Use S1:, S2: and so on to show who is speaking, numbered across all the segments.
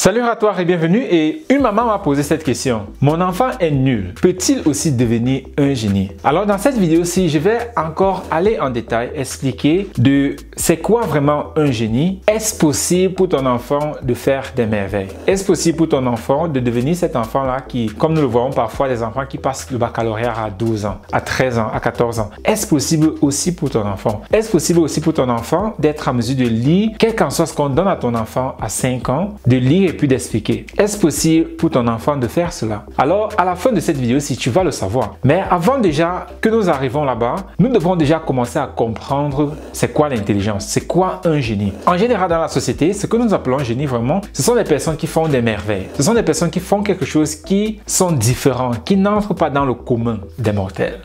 S1: Salut à toi et bienvenue. Et une maman m'a posé cette question. Mon enfant est nul. Peut-il aussi devenir un génie? Alors dans cette vidéo-ci, je vais encore aller en détail expliquer de c'est quoi vraiment un génie. Est-ce possible pour ton enfant de faire des merveilles? Est-ce possible pour ton enfant de devenir cet enfant-là qui, comme nous le voyons parfois, des enfants qui passent le baccalauréat à 12 ans, à 13 ans, à 14 ans? Est-ce possible aussi pour ton enfant? Est-ce possible aussi pour ton enfant d'être en mesure de lire, quel qu'en soit ce qu'on donne à ton enfant à 5 ans, de lire et puis d'expliquer? Est-ce possible pour ton enfant de faire cela? Alors, à la fin de cette vidéo, si tu vas le savoir. Mais avant déjà que nous arrivons là-bas, nous devons déjà commencer à comprendre c'est quoi l'intelligence, c'est quoi un génie. En général, dans la société, ce que nous appelons génie vraiment, ce sont des personnes qui font des merveilles. Ce sont des personnes qui font quelque chose qui sont différents, qui n'entrent pas dans le commun des mortels.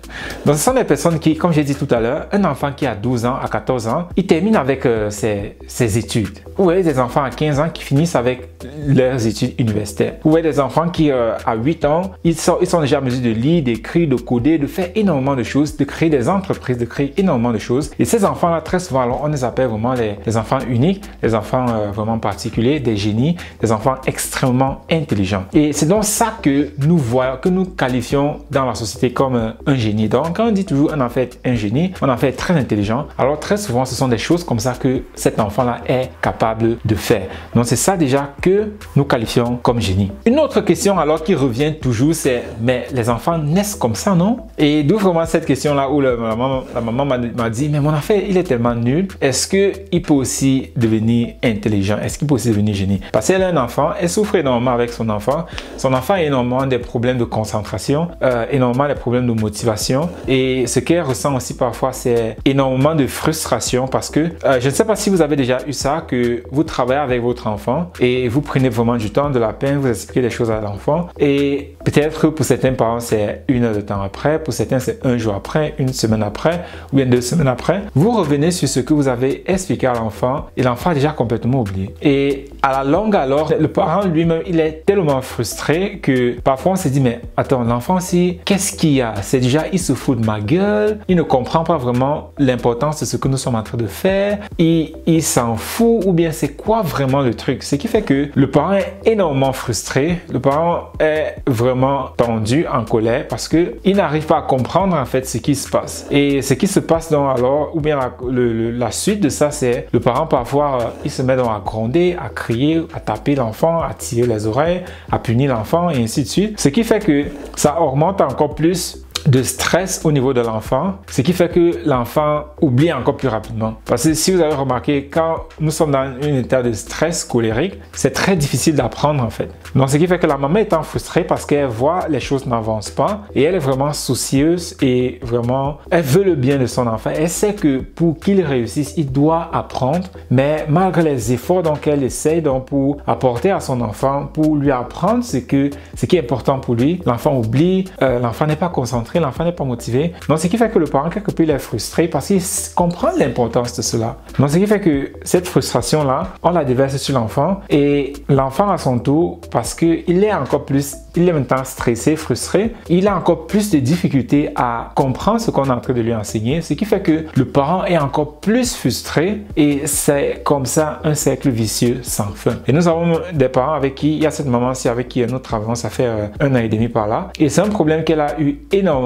S1: Donc, ce sont des personnes qui, comme j'ai dit tout à l'heure, un enfant qui a 12 ans, à 14 ans, il termine avec ses études. Vous voyez des enfants à 15 ans qui finissent avec leurs études universitaires. Vous voyez des enfants qui, à 8 ans, ils sont déjà en mesure de lire, d'écrire, de coder, de faire énormément de choses, de créer des entreprises, de créer énormément de choses. Et ces enfants-là, très souvent, alors, on les appelle vraiment les enfants uniques, les enfants vraiment particuliers, des génies, des enfants extrêmement intelligents. Et c'est donc ça que nous voyons, que nous qualifions dans la société comme un génie. Donc, quand on dit toujours un enfant est un génie, un enfant est très intelligent, alors très souvent, ce sont des choses comme ça que cet enfant-là est capable de faire. Donc, c'est ça déjà que nous qualifions comme génie. Une autre question alors qui revient toujours, c'est mais les enfants naissent comme ça, non? Et d'où vraiment cette question-là où la maman m'a dit mais mon enfant il est tellement nul, est-ce qu'il peut aussi devenir intelligent? Est-ce qu'il peut aussi devenir génie? Parce qu'elle a un enfant, elle souffre énormément avec son enfant. Son enfant a énormément des problèmes de concentration, énormément des problèmes de motivation et ce qu'elle ressent aussi parfois c'est énormément de frustration parce que je ne sais pas si vous avez déjà eu ça, que vous travaillez avec votre enfant et vous prenez vraiment du temps, de la peine, vous expliquez des choses à l'enfant et peut-être que pour certains parents c'est 1 heure de temps après, pour certains c'est 1 jour après, 1 semaine après ou bien 2 semaines après. Vous revenez sur ce que vous avez expliqué à l'enfant et l'enfant a déjà complètement oublié. Et à la longue alors, le parent lui-même il est tellement frustré que parfois on se dit mais attends, l'enfant aussi, qu'est-ce qu'il y a? C'est déjà, il se fout de ma gueule, il ne comprend pas vraiment l'importance de ce que nous sommes en train de faire, il s'en fout ou bien c'est quoi vraiment le truc? Ce qui fait que le parent est énormément frustré, le parent est vraiment tendu, en colère parce que il n'arrive pas à comprendre en fait ce qui se passe. Et ce qui se passe donc alors, ou bien la suite de ça, c'est le parent parfois il se met donc à gronder, à crier, à taper l'enfant, à tirer les oreilles, à punir l'enfant et ainsi de suite. Ce qui fait que ça augmente encore plus de stress au niveau de l'enfant, ce qui fait que l'enfant oublie encore plus rapidement. Parce que si vous avez remarqué, quand nous sommes dans un état de stress colérique, c'est très difficile d'apprendre en fait. Donc ce qui fait que la maman étant frustrée parce qu'elle voit les choses n'avancent pas et elle est vraiment soucieuse et vraiment elle veut le bien de son enfant. Elle sait que pour qu'il réussisse, il doit apprendre, mais malgré les efforts donc elle essaye donc pour apporter à son enfant, pour lui apprendre ce qui est important pour lui, l'enfant oublie, l'enfant n'est pas concentré, l'enfant n'est pas motivé. Donc, ce qui fait que le parent, quelque peu, il est frustré parce qu'il comprend l'importance de cela. Donc, ce qui fait que cette frustration-là, on la déverse sur l'enfant et l'enfant, à son tour, parce qu'il est encore plus, il est maintenant stressé, frustré, il a encore plus de difficultés à comprendre ce qu'on est en train de lui enseigner, ce qui fait que le parent est encore plus frustré et c'est comme ça un cercle vicieux sans fin. Et nous avons des parents avec qui, il y a cette maman-ci avec qui nous travaillons, ça fait 1 an et demi par là. Et c'est un problème qu'elle a eu énormément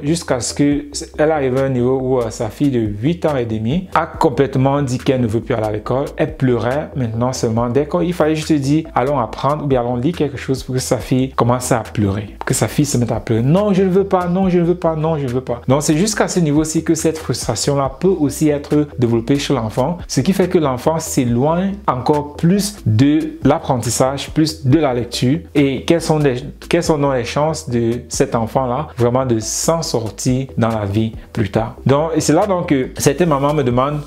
S1: jusqu'à ce qu'elle arrive à un niveau où sa fille de 8 ans et demi a complètement dit qu'elle ne veut plus aller à l'école. Elle pleurait maintenant seulement dès qu'il fallait juste dire allons apprendre ou bien allons lire quelque chose pour que sa fille commence à pleurer, que sa fille se mette à pleurer. Non, je ne veux pas, non, je ne veux pas, non, je ne veux pas. Donc c'est jusqu'à ce niveau-ci que cette frustration-là peut aussi être développée chez l'enfant, ce qui fait que l'enfant s'éloigne encore plus de l'apprentissage, plus de la lecture. Et quelles sont donc les chances de cet enfant-là vraiment de s'en sortir dans la vie plus tard. Donc, et c'est là donc que certaines mamans me demandent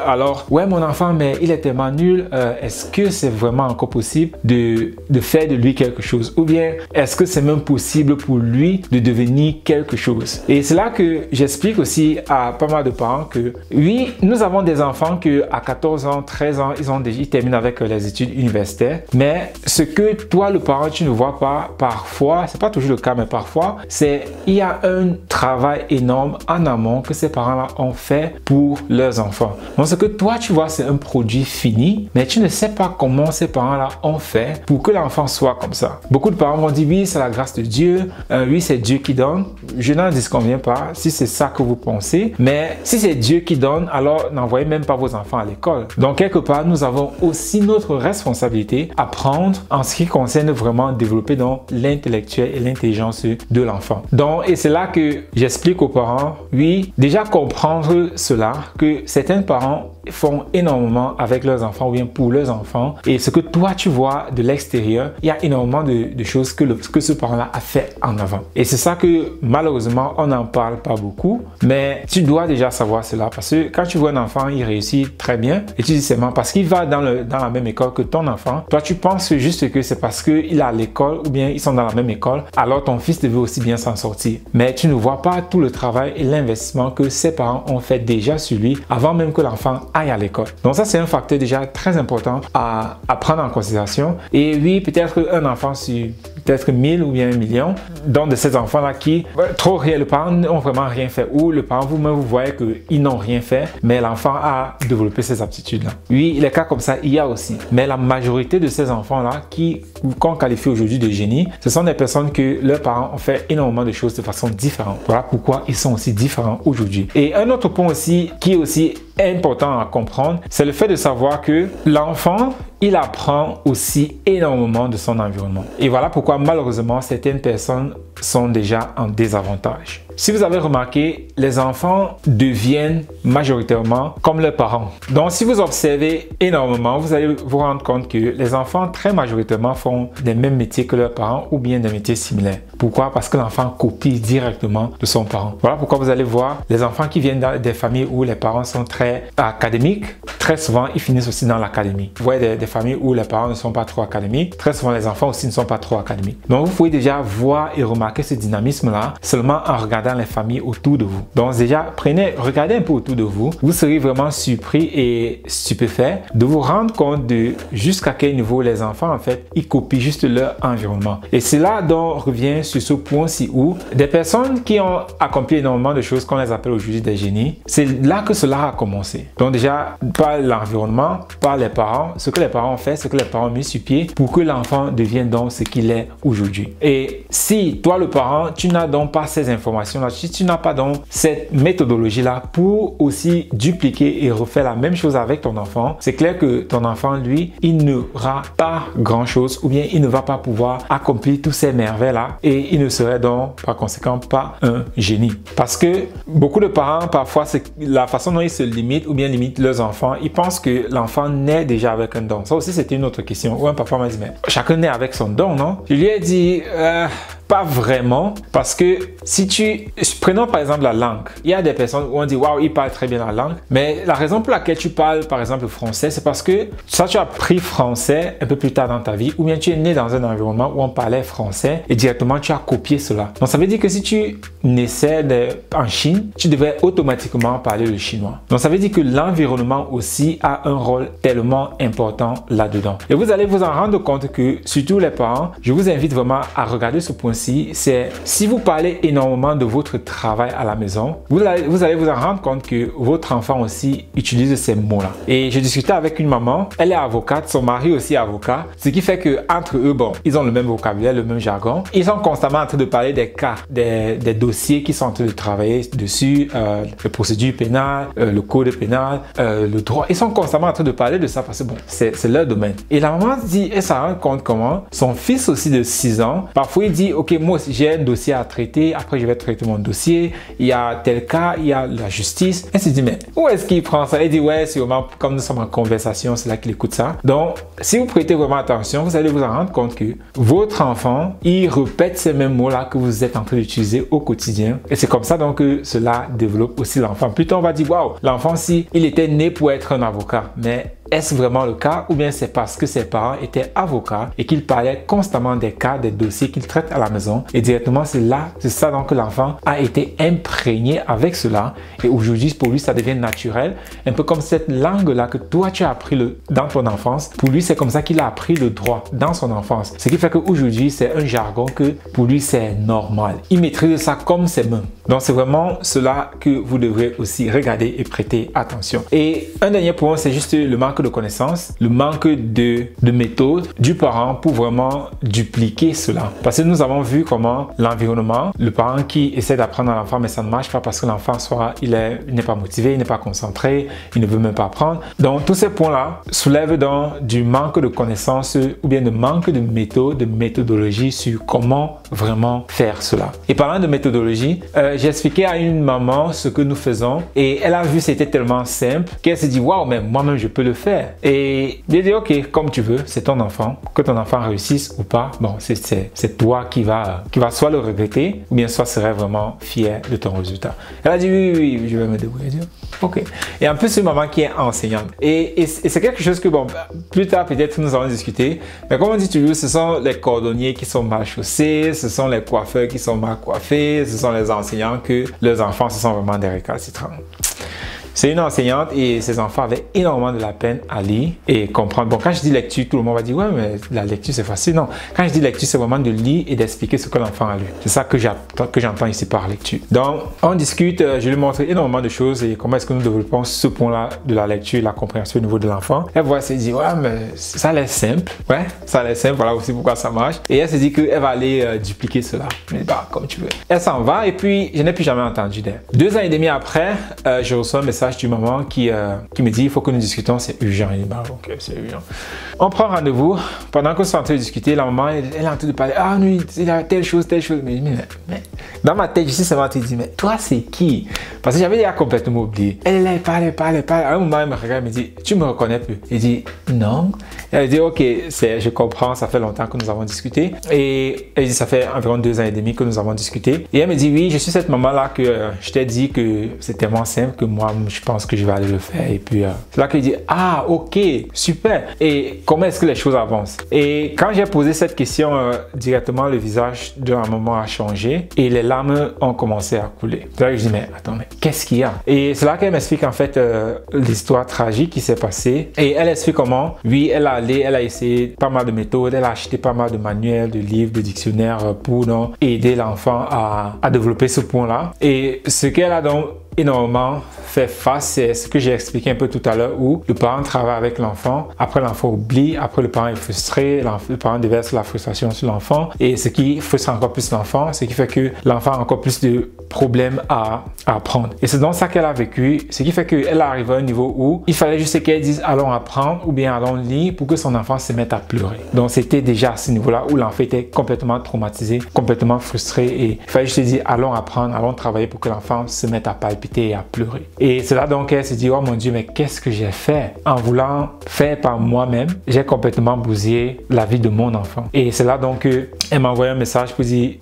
S1: alors, ouais mon enfant, mais il est tellement nul, est-ce que c'est vraiment encore possible de faire de lui quelque chose? Ou bien, est-ce que c'est même possible pour lui de devenir quelque chose? Et c'est là que j'explique aussi à pas mal de parents que oui, nous avons des enfants que à 14 ans, 13 ans, ils terminent avec les études universitaires, mais ce que toi, le parent, tu ne vois pas parfois, c'est pas toujours le cas, mais parfois, c'est il y a un travail énorme en amont que ces parents-là ont fait pour leurs enfants. Donc ce que toi tu vois, c'est un produit fini, mais tu ne sais pas comment ces parents-là ont fait pour que l'enfant soit comme ça. Beaucoup de parents vont dire oui, c'est la grâce de Dieu, oui, c'est Dieu qui donne. Je n'en disconviens pas si c'est ça que vous pensez, mais si c'est Dieu qui donne, alors n'envoyez même pas vos enfants à l'école. Donc quelque part, nous avons aussi notre responsabilité à prendre en ce qui concerne vraiment développer donc l'intellectuel et l'intelligence de l'enfant. Donc, et c'est là que j'explique aux parents, oui, déjà comprendre cela, que certains parents font énormément avec leurs enfants ou bien pour leurs enfants, et ce que toi tu vois de l'extérieur, il y a énormément de choses que ce parent-là a fait en avant. Et c'est ça que malheureusement on n'en parle pas beaucoup, mais tu dois déjà savoir cela, parce que quand tu vois un enfant, il réussit très bien et tu dis seulement parce qu'il va dans la même école que ton enfant, toi tu penses juste que c'est parce qu'il est à l'école ou bien ils sont dans la même école, alors ton fils devait aussi bien s'en sortir. Mais tu ne vois pas tout le travail et l'investissement que ses parents ont fait déjà sur lui avant même que l'enfant aille à l'école. Donc ça, c'est un facteur déjà très important à prendre en considération. Et oui, peut-être un enfant sur peut-être 1000 ou bien 1 million, donc de ces enfants-là qui, trop rien, le parent n'ont vraiment rien fait, ou le parent vous-même, vous voyez qu'ils n'ont rien fait, mais l'enfant a développé ces aptitudes-là. Oui, les cas comme ça, il y a aussi. Mais la majorité de ces enfants-là qu'on qualifie aujourd'hui de génie, ce sont des personnes que leurs parents ont fait énormément de choses de façon différente. Voilà pourquoi ils sont aussi différents aujourd'hui. Et un autre point aussi, qui est aussi important à comprendre, c'est le fait de savoir que l'enfant, il apprend aussi énormément de son environnement. Et voilà pourquoi malheureusement certaines personnes sont déjà en désavantage. Si vous avez remarqué, les enfants deviennent majoritairement comme leurs parents. Donc si vous observez énormément, vous allez vous rendre compte que les enfants très majoritairement font les mêmes métiers que leurs parents ou bien des métiers similaires. Pourquoi? Parce que l'enfant copie directement de son parent. Voilà pourquoi vous allez voir les enfants qui viennent des familles où les parents sont très académiques, très souvent ils finissent aussi dans l'académie. Vous voyez des familles où les parents ne sont pas trop académiques, très souvent les enfants aussi ne sont pas trop académiques. Donc vous pouvez déjà voir et remarquer ce dynamisme-là seulement en regardant les familles autour de vous. Donc déjà, regardez un peu autour de vous. Vous serez vraiment surpris et stupéfait de vous rendre compte de jusqu'à quel niveau les enfants, en fait, ils copient juste leur environnement. Et c'est là dont on revient sur ce point-ci où des personnes qui ont accompli énormément de choses qu'on les appelle aujourd'hui des génies, c'est là que cela a commencé. Donc déjà, par l'environnement, par les parents, ce que les parents ont fait, ce que les parents ont mis sur pied pour que l'enfant devienne donc ce qu'il est aujourd'hui. Et si toi, le parent, tu n'as donc pas ces informations-là, si tu n'as pas donc cette méthodologie-là pour aussi dupliquer et refaire la même chose avec ton enfant, c'est clair que ton enfant, lui, il n'aura pas grand-chose ou bien il ne va pas pouvoir accomplir tous ces merveilles-là et il ne serait donc par conséquent pas un génie. Parce que beaucoup de parents, parfois, c'est la façon dont ils se limitent ou bien limitent leurs enfants, ils pensent que l'enfant naît déjà avec un don. Ça aussi, c'était une autre question où un papa m'a dit, mais chacun naît avec son don, non? Je lui ai dit, pas vraiment, parce que si prenons par exemple la langue, il y a des personnes où on dit waouh, il parle très bien la langue, mais la raison pour laquelle tu parles par exemple le français, c'est parce que soit tu as appris français un peu plus tard dans ta vie, ou bien tu es né dans un environnement où on parlait français et directement tu as copié cela. Donc ça veut dire que si tu naissais en Chine, tu devrais automatiquement parler le chinois. Donc ça veut dire que l'environnement aussi a un rôle tellement important là-dedans. Et vous allez vous en rendre compte que, surtout les parents, je vous invite vraiment à regarder ce point. C'est si vous parlez énormément de votre travail à la maison, vous allez vous en rendre compte que votre enfant aussi utilise ces mots-là. Et je discutais avec une maman, elle est avocate, son mari aussi est avocat, ce qui fait que entre eux, bon, ils ont le même vocabulaire, le même jargon. Ils sont constamment en train de parler des cas, des dossiers qu'ils sont en train de travailler dessus, les procédures pénales, le code pénal, le droit. Ils sont constamment en train de parler de ça parce que bon, c'est leur domaine. Et la maman dit, elle s'en rend compte comment son fils aussi de 6 ans, parfois il dit, ok, moi aussi j'ai un dossier à traiter, après je vais traiter mon dossier, il y a tel cas, il y a la justice. Elle se dit, mais où est-ce qu'il prend ça? Elle dit, ouais, c'est vraiment comme nous sommes en conversation, c'est là qu'il écoute ça. Donc, si vous prêtez vraiment attention, vous allez vous en rendre compte que votre enfant, il répète ces mêmes mots-là que vous êtes en train d'utiliser au quotidien. Et c'est comme ça donc que cela développe aussi l'enfant. Plutôt on va dire, waouh, l'enfant, si il était né pour être un avocat, mais est-ce vraiment le cas ou bien c'est parce que ses parents étaient avocats et qu'ils parlaient constamment des cas, des dossiers qu'ils traitent à la maison et directement c'est ça donc que l'enfant a été imprégné avec cela et aujourd'hui pour lui ça devient naturel, un peu comme cette langue-là que toi tu as appris dans ton enfance. Pour lui c'est comme ça qu'il a appris le droit dans son enfance. Ce qui fait qu'aujourd'hui c'est un jargon que pour lui c'est normal. Il maîtrise ça comme ses mains. Donc c'est vraiment cela que vous devrez aussi regarder et prêter attention. Et un dernier point, c'est juste le manque de connaissances, le manque de méthode du parent pour vraiment dupliquer cela. Parce que nous avons vu comment l'environnement, le parent qui essaie d'apprendre à l'enfant mais ça ne marche pas parce que l'enfant soit il n'est pas motivé, il n'est pas concentré, il ne veut même pas apprendre. Donc tous ces points-là soulèvent donc du manque de connaissances ou bien de manque de méthode, de méthodologie sur comment vraiment faire cela. Et parlant de méthodologie, j'ai expliqué à une maman ce que nous faisons et elle a vu c'était tellement simple qu'elle s'est dit waouh, mais moi-même je peux le faire. Et j'ai dit ok, comme tu veux, c'est ton enfant, que ton enfant réussisse ou pas, bon c'est toi qui va soit le regretter ou bien soit serait vraiment fier de ton résultat. Elle a dit oui, je vais me débrouiller. Ok. Et en plus c'est une maman qui est enseignante et c'est quelque chose que bon plus tard peut-être nous allons discuter, mais comme on dit toujours, ce sont les cordonniers qui sont mal chaussés, ce sont les coiffeurs qui sont mal coiffés, ce sont les enseignants que leurs enfants ce sont vraiment des récalcitrants. C'est une enseignante et ses enfants avaient énormément de la peine à lire et comprendre. Bon, quand je dis lecture, tout le monde va dire « Ouais, mais la lecture, c'est facile. » Non, quand je dis lecture, c'est vraiment de lire et d'expliquer ce que l'enfant a lu. C'est ça que j'entends ici par lecture. Donc, on discute, je lui montre énormément de choses et comment est-ce que nous développons ce point-là de la lecture et la compréhension au niveau de l'enfant. Elle voit, elle se dit « Ouais, mais ça a l'air simple. Ouais, ça a l'air simple. Voilà aussi pourquoi ça marche. » Et elle se dit qu'elle va aller dupliquer cela. Je dis « Bah, comme tu veux. » Elle s'en va et puis, je n'ai plus jamais entendu d'elle. 2 ans et demi après, je reçois un message du maman qui me dit il faut que nous discutons, c'est urgent. Il dit bah ok, c'est urgent. On prend rendez-vous. Pendant qu'on s'est en train de discuter, la maman elle est en train de parler ah oui, il a telle chose. Mais dans ma tête, je suis seulement en train de dire mais toi c'est qui? Parce que j'avais déjà complètement oublié. Elle est là, elle parle. À un moment elle me regarde et me dit tu me reconnais plus? Il dit non. Elle dit ok, je comprends, ça fait longtemps que nous avons discuté. Et elle dit ça fait environ 2 ans et demi que nous avons discuté. Et elle me dit oui, je suis cette maman là que je t'ai dit que c'est tellement simple que moi je pense que je vais aller le faire. Et puis c'est là qu'il dit ah ok, super. Et comment est-ce que les choses avancent? Et quand j'ai posé cette question directement, le visage de la maman a changé et les larmes ont commencé à couler. C'est là que je dis mais attends, mais qu'est-ce qu'il y a? Et c'est là qu'elle m'explique en fait l'histoire tragique qui s'est passée. Et elle explique comment oui, elle a essayé pas mal de méthodes, elle a acheté pas mal de manuels, de livres, de dictionnaires pour donc, aider l'enfant à développer ce point-là. Et ce qu'elle a donc énormément fait face, c'est ce que j'ai expliqué un peu tout à l'heure où le parent travaille avec l'enfant, après l'enfant oublie, après le parent est frustré, le parent déverse la frustration sur l'enfant et ce qui frustre encore plus l'enfant, ce qui fait que l'enfant a encore plus de problèmes à apprendre. Et c'est donc ça qu'elle a vécu, ce qui fait qu'elle arrive à un niveau où il fallait juste qu'elle dise allons apprendre ou bien allons lire pour que son enfant se mette à pleurer. Donc c'était déjà à ce niveau-là où l'enfant était complètement traumatisé, complètement frustré et il fallait juste dire allons apprendre, allons travailler pour que l'enfant se mette à palpiter et à pleurer. Et c'est là donc elle se dit oh mon Dieu, mais qu'est-ce que j'ai fait? En voulant faire par moi-même, j'ai complètement bousillé la vie de mon enfant. Et c'est là donc elle m'a envoyé un message pour dire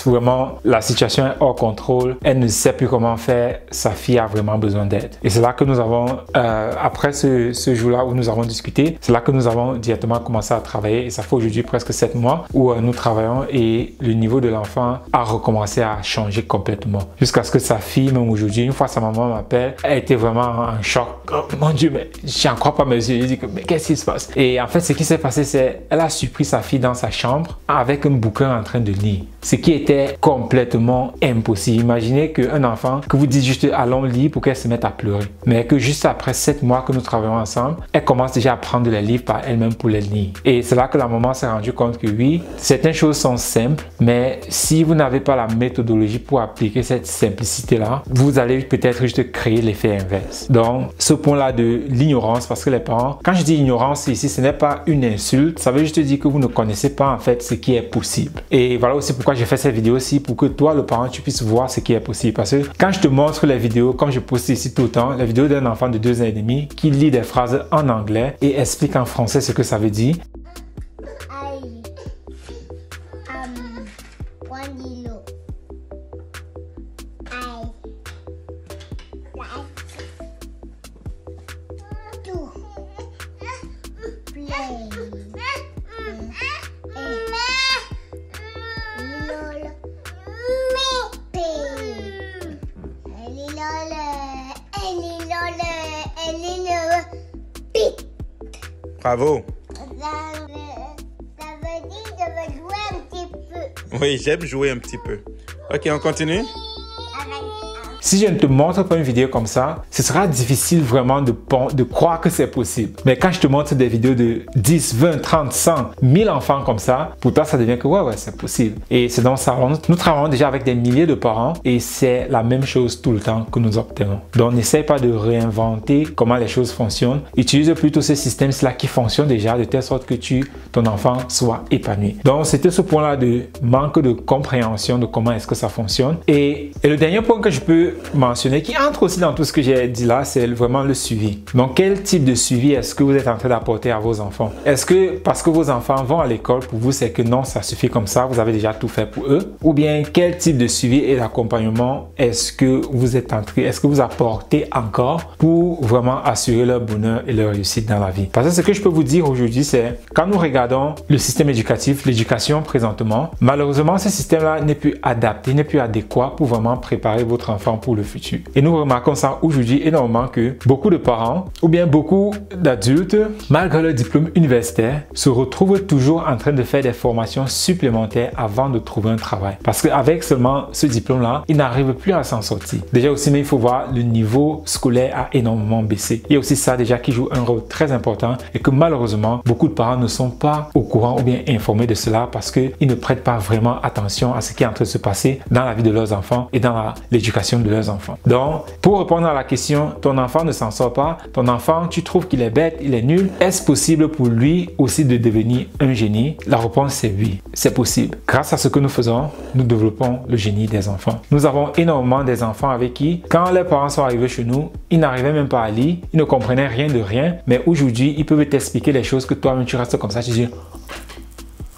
S1: vraiment la situation est hors contrôle, elle ne sait plus comment faire, sa fille a vraiment besoin d'aide. Et c'est là que nous avons après ce jour-là où nous avons discuté, c'est là que nous avons directement commencé à travailler et ça fait aujourd'hui presque 7 mois où nous travaillons et le niveau de l'enfant a recommencé à changer complètement jusqu'à ce que sa fille, même aujourd'hui, une fois sa maman m'appelle, elle était vraiment en choc. Oh, mon Dieu, mais j'en crois pas mes yeux. Je dis mais qu'est-ce qui se passe? Et en fait, ce qui s'est passé, c'est elle a surpris sa fille dans sa chambre avec un bouquin en train de lire. Ce qui était complètement impossible. Imaginez qu'un enfant, que vous dites juste allons lire pour qu'elle se mette à pleurer. Mais que juste après 7 mois que nous travaillons ensemble, elle commence déjà à prendre les livres par elle-même pour les lire. Et c'est là que la maman s'est rendue compte que oui, certaines choses sont simples, mais si vous n'avez pas la méthodologie pour appliquer cette simplicité-là, vous allez peut-être juste créer l'effet inverse. Donc, ce point-là de l'ignorance, parce que les parents, quand je dis ignorance ici, ce n'est pas une insulte, ça veut juste dire que vous ne connaissez pas en fait ce qui est possible. Et voilà aussi pourquoi j'ai fait cette vidéo aussi, pour que toi, le parent, tu puisses voir ce qui est possible. Parce que quand je te montre les vidéos, comme je poste ici tout le temps, la vidéo d'un enfant de 2 ans et demi qui lit des phrases en anglais et explique en français ce que ça veut dire.
S2: Bravo.
S3: Ça veut dire que je vais jouer un petit peu.
S2: Oui, j'aime jouer un petit peu. Ok, on continue.
S1: Si je ne te montre pas une vidéo comme ça, ce sera difficile vraiment de croire que c'est possible. Mais quand je te montre des vidéos de 10, 20, 30, 100, 1000 enfants comme ça, pour toi, ça devient que ouais, c'est possible. Et c'est dans ça. Nous travaillons déjà avec des milliers de parents et c'est la même chose tout le temps que nous obtenons. Donc, n'essaie pas de réinventer comment les choses fonctionnent. Utilise plutôt ce système-là qui fonctionne déjà de telle sorte que ton enfant soit épanoui. Donc, c'était ce point-là de manque de compréhension de comment est-ce que ça fonctionne. Et le dernier point que je peux mentionner, qui entre aussi dans tout ce que j'ai dit là, c'est vraiment le suivi. Donc, quel type de suivi est-ce que vous êtes en train d'apporter à vos enfants? Est-ce que parce que vos enfants vont à l'école, pour vous, c'est que non, ça suffit comme ça, vous avez déjà tout fait pour eux? Ou bien, quel type de suivi et d'accompagnement est-ce que vous êtes entré, est-ce que vous apportez encore pour vraiment assurer leur bonheur et leur réussite dans la vie? Parce que ce que je peux vous dire aujourd'hui, c'est quand nous regardons le système éducatif, l'éducation présentement, malheureusement, ce système-là n'est plus adapté, n'est plus adéquat pour vraiment préparer votre enfant pour le futur. Et nous remarquons ça aujourd'hui énormément que beaucoup de parents ou bien beaucoup d'adultes, malgré leur diplôme universitaire, se retrouvent toujours en train de faire des formations supplémentaires avant de trouver un travail. Parce qu'avec seulement ce diplôme-là, ils n'arrivent plus à s'en sortir. Déjà aussi, mais il faut voir, le niveau scolaire a énormément baissé. Il y a aussi ça déjà qui joue un rôle très important et que malheureusement, beaucoup de parents ne sont pas au courant ou bien informés de cela parce qu'ils ne prêtent pas vraiment attention à ce qui est en train de se passer dans la vie de leurs enfants et dans l'éducation de leurs enfants. Donc, pour répondre à la question, ton enfant ne s'en sort pas, ton enfant, tu trouves qu'il est bête, il est nul, est-ce possible pour lui aussi de devenir un génie? La réponse c'est oui, c'est possible. Grâce à ce que nous faisons, nous développons le génie des enfants. Nous avons énormément des enfants avec qui, quand leurs parents sont arrivés chez nous, ils n'arrivaient même pas à lire, ils ne comprenaient rien de rien, mais aujourd'hui, ils peuvent t'expliquer les choses que toi-même tu restes comme ça, tu dis: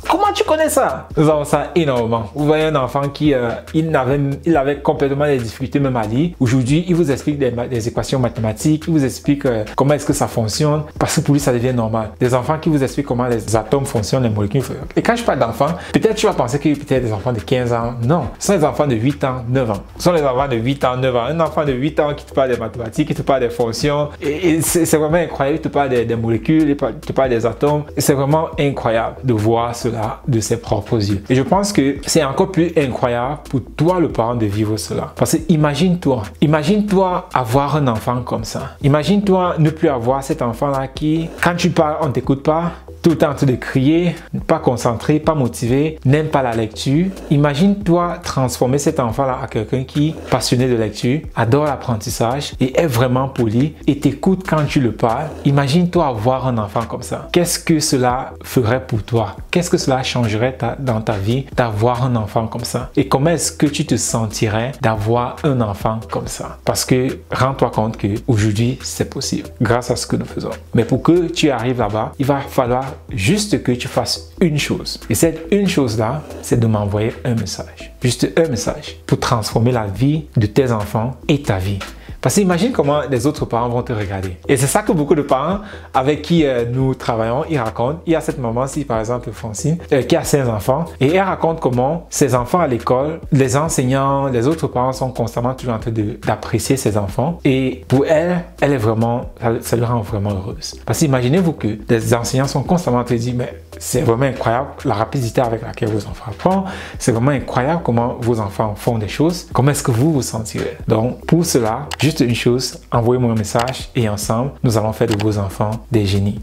S1: comment tu connais ça? Nous avons ça énormément. Vous voyez un enfant qui il avait complètement des difficultés même à lire. Aujourd'hui, il vous explique des équations mathématiques, il vous explique comment est-ce que ça fonctionne, parce que pour lui, ça devient normal. Des enfants qui vous expliquent comment les atomes fonctionnent, les molécules. Et quand je parle d'enfants, peut-être tu vas penser que peut-être des enfants de 15 ans. Non, ce sont des enfants de 8 ans, 9 ans. Ce sont les enfants de 8 ans, 9 ans. Un enfant de 8 ans qui te parle des mathématiques, qui te parle des fonctions. Et c'est vraiment incroyable. Il te parle des molécules, il te parle des atomes. C'est vraiment incroyable de voir cela de ses propres yeux. Et je pense que c'est encore plus incroyable pour toi le parent de vivre cela. Parce que imagine-toi avoir un enfant comme ça. Imagine-toi ne plus avoir cet enfant-là qui, quand tu parles, on ne t'écoute pas, tout le temps en train de crier, pas concentré, pas motivé, n'aime pas la lecture. Imagine-toi transformer cet enfant-là à quelqu'un qui est passionné de lecture, adore l'apprentissage et est vraiment poli et t'écoute quand tu le parles. Imagine-toi avoir un enfant comme ça. Qu'est-ce que cela ferait pour toi? Qu'est-ce que cela changerait dans ta vie d'avoir un enfant comme ça? Et comment est-ce que tu te sentirais d'avoir un enfant comme ça? Parce que rends-toi compte qu'aujourd'hui, c'est possible grâce à ce que nous faisons. Mais pour que tu arrives là-bas, il va falloir juste que tu fasses une chose. Et cette une chose-là, c'est de m'envoyer un message. Juste un message pour transformer la vie de tes enfants et ta vie. Parce que imagine comment les autres parents vont te regarder. Et c'est ça que beaucoup de parents avec qui nous travaillons, ils racontent. Il y a cette maman-ci, par exemple, Francine, qui a 5 enfants. Et elle raconte comment ses enfants à l'école, les enseignants, les autres parents sont constamment toujours en train d'apprécier ses enfants. Et pour elle, elle est vraiment, ça lui rend vraiment heureuse. Parce que imaginez-vous que les enseignants sont constamment en train de dire, mais c'est vraiment incroyable la rapidité avec laquelle vos enfants apprennent. C'est vraiment incroyable comment vos enfants font des choses. Comment est-ce que vous vous sentirez? Donc, pour cela, juste une chose, envoyez-moi un message et ensemble, nous allons faire de vos enfants des génies.